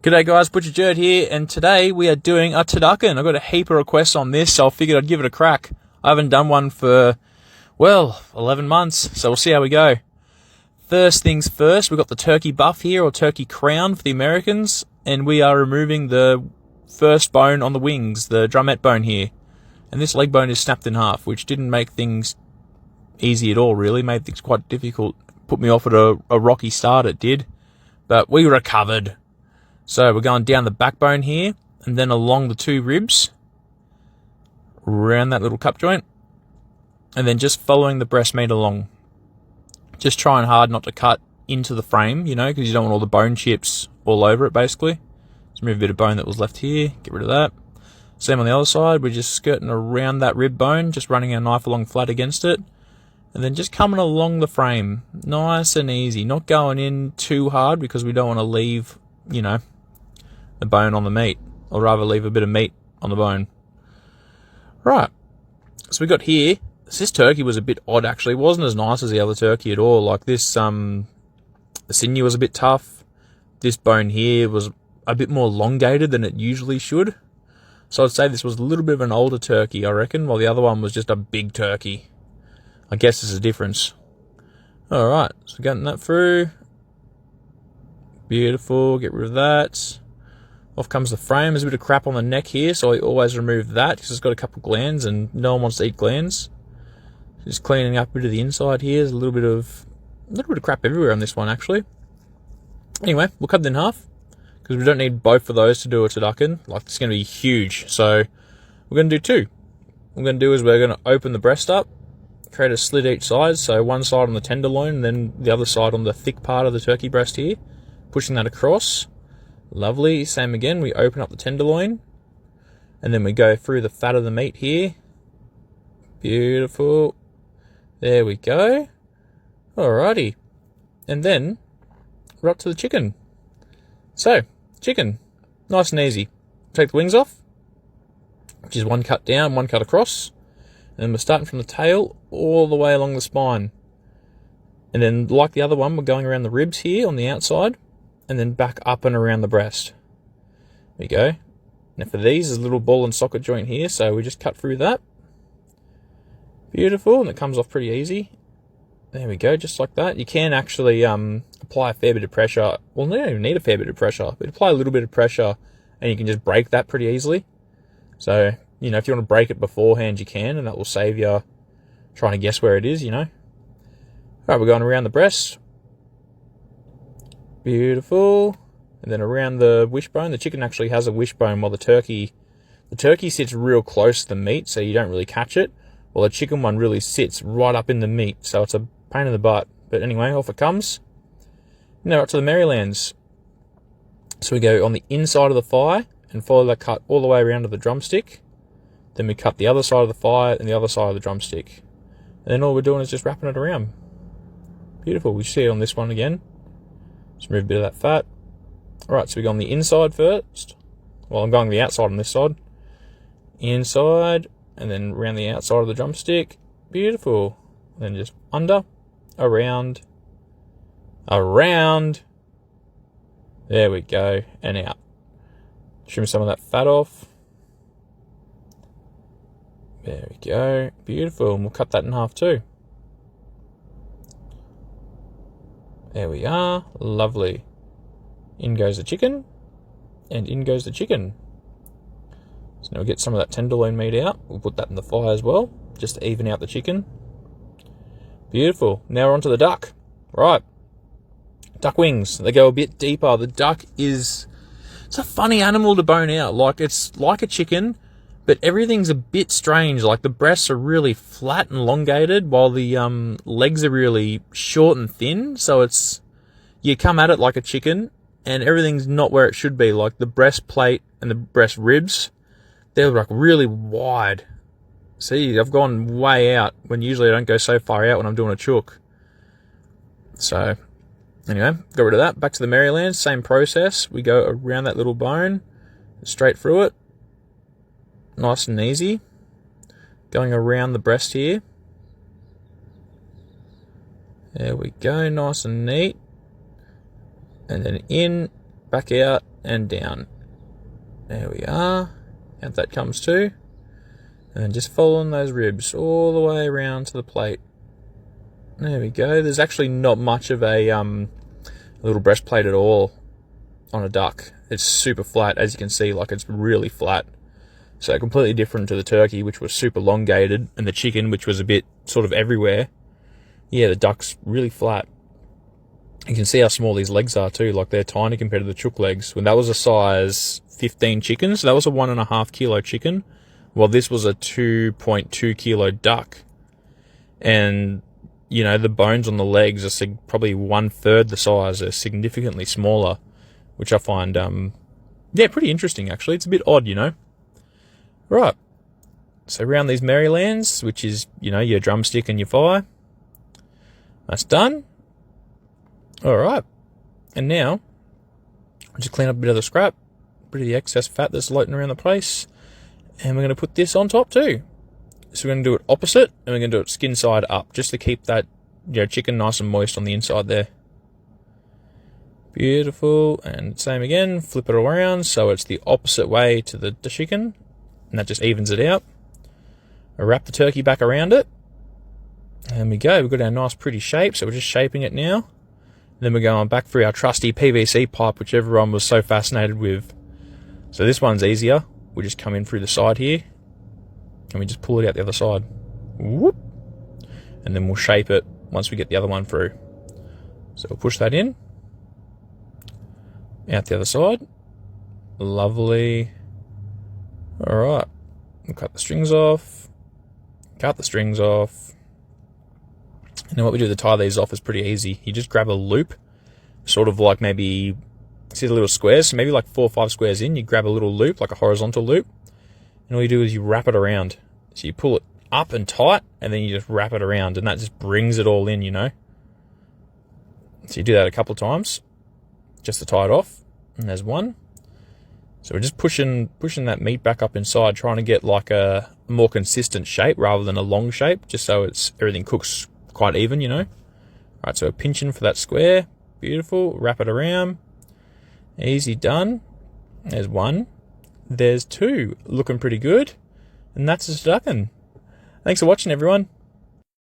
G'day guys, Butcher Jerd here, and today we are doing a turducken. I got a heap of requests on this, so I figured I'd give it a crack. I haven't done one for, 11 months, so we'll see how we go. First things first, we've got the turkey buff here, or turkey crown for the Americans, and we are removing the first bone on the wings, the drumette bone here. And this leg bone is snapped in half, which didn't make things easy at all, really. Made things quite difficult. Put me off at a rocky start, it did. But we recovered. So we're going down the backbone here, and then along the two ribs, around that little cup joint, and then just following the breast meat along. Just trying hard not to cut into the frame, because you don't want all the bone chips all over it, basically. Just remove a bit of bone that was left here, get rid of that. Same on the other side, we're just skirting around that rib bone, just running our knife along flat against it, and then just coming along the frame, nice and easy, not going in too hard because we don't want to leave, the bone on the meat, or rather leave a bit of meat on the bone. Right, so we got here, this turkey was a bit odd actually, it wasn't as nice as the other turkey at all. Like this, the sinew was a bit tough, this bone here was a bit more elongated than it usually should. So I'd say this was a little bit of an older turkey, I reckon, while the other one was just a big turkey. I guess there's a difference. Alright, so getting that through. Beautiful, get rid of that. Off comes the frame. There's a bit of crap on the neck here, so I always remove that because it's got a couple glands and no one wants to eat glands. Just cleaning up a bit of the inside here. There's a little bit of crap everywhere on this one actually. Anyway, we'll cut it in half because we don't need both of those to do a turducken. Like, it's going to be huge, so we're going to do two. What we're going to do is we're going to open the breast up, create a slit each side, so one side on the tenderloin and then the other side on the thick part of the turkey breast here, pushing that across. Lovely. Same again, we open up the tenderloin and then we go through the fat of the meat here. Beautiful. There we go. Alrighty. And then we're up to the chicken. So, chicken, nice and easy. Take the wings off, which is one cut down, one cut across. And then we're starting from the tail all the way along the spine. And then, like the other one, we're going around the ribs here on the outside, and then back up and around the breast. There we go. Now for these, there's a little ball and socket joint here, so we just cut through that. Beautiful, and it comes off pretty easy. There we go, just like that. You can actually apply a fair bit of pressure. Well, you don't even need a fair bit of pressure, but apply a little bit of pressure and you can just break that pretty easily. So, if you want to break it beforehand, you can, and that will save you trying to guess where it is, Alright, we're going around the breast. Beautiful. And then around the wishbone. The chicken actually has a wishbone, while the turkey sits real close to the meat, so you don't really catch it. Well, the chicken one really sits right up in the meat, so it's a pain in the butt. But anyway, off it comes. Now up to the Marylands. So we go on the inside of the thigh and follow that cut all the way around to the drumstick. Then we cut the other side of the thigh and the other side of the drumstick. And then all we're doing is just wrapping it around. Beautiful. We see it on this one again. Just remove a bit of that fat. Alright, so we go on the inside first. Well, I'm going the outside on this side. Inside. And then around the outside of the drumstick. Beautiful. And then just under, around. There we go. And out. Trim some of that fat off. There we go. Beautiful. And we'll cut that in half too. There we are. Lovely. In goes the chicken. And in goes the chicken. So now we'll get some of that tenderloin meat out. We'll put that in the thigh as well, just to even out the chicken. Beautiful. Now we're on to the duck. Right. Duck wings. They go a bit deeper. The duck it's a funny animal to bone out. Like, it's like a chicken, but everything's a bit strange. Like, the breasts are really flat and elongated, while the legs are really short and thin. So you come at it like a chicken, and everything's not where it should be. Like, the breastplate and the breast ribs, they're like really wide. See, I've gone way out when usually I don't go so far out when I'm doing a chook. So, anyway, got rid of that. Back to the Maryland, same process. We go around that little bone, straight through it. Nice and easy. Going around the breast here. There we go, nice and neat. And then in, back out and down. There we are. Out that comes too. And then just following those ribs all the way around to the plate. There we go. There's actually not much of a little breastplate at all on a duck. It's super flat, as you can see, like it's really flat. So completely different to the turkey, which was super elongated, and the chicken, which was a bit sort of everywhere. Yeah, the duck's really flat. You can see how small these legs are too, like they're tiny compared to the chook legs. When that was a size 15 chicken, so that was a 1.5 kilo chicken, while this was a 2.2 kilo duck. And, you know, the bones on the legs are probably 1/3 the size. They're significantly smaller, which I find, yeah, pretty interesting actually. It's a bit odd, you know. Right, so around these Marylands, which is, you know, your drumstick and your fire. That's done. All right, and now I'll just clean up a bit of the scrap, a bit of the excess fat that's floating around the place, and we're going to put this on top too. So we're going to do it opposite, and we're going to do it skin side up, just to keep that, you know, chicken nice and moist on the inside there. Beautiful, and same again, flip it around so it's the opposite way to the chicken, and that just evens it out. I'll wrap the turkey back around it, and we go. We've got our nice pretty shape, so we're just shaping it now. Then we're going back through our trusty PVC pipe, which everyone was so fascinated with. So this one's easier. We just come in through the side here, and we just pull it out the other side. Whoop! And then we'll shape it once we get the other one through. So we'll push that in, out the other side. Lovely. Alright, we'll cut the strings off, cut the strings off, and then what we do to tie these off is pretty easy. You just grab a loop, sort of like maybe, see the little squares, so maybe like 4 or 5 squares in, you grab a little loop, like a horizontal loop, and all you do is you wrap it around. So you pull it up and tight, and then you just wrap it around, and that just brings it all in, you know. So you do that a couple of times, just to tie it off, and there's one. So we're just pushing that meat back up inside, trying to get like a more consistent shape rather than a long shape, just so everything cooks quite even, you know. Right, so we're pinching for that square. Beautiful. Wrap it around. Easy done. There's one. There's two. Looking pretty good. And that's a turducken. Thanks for watching, everyone.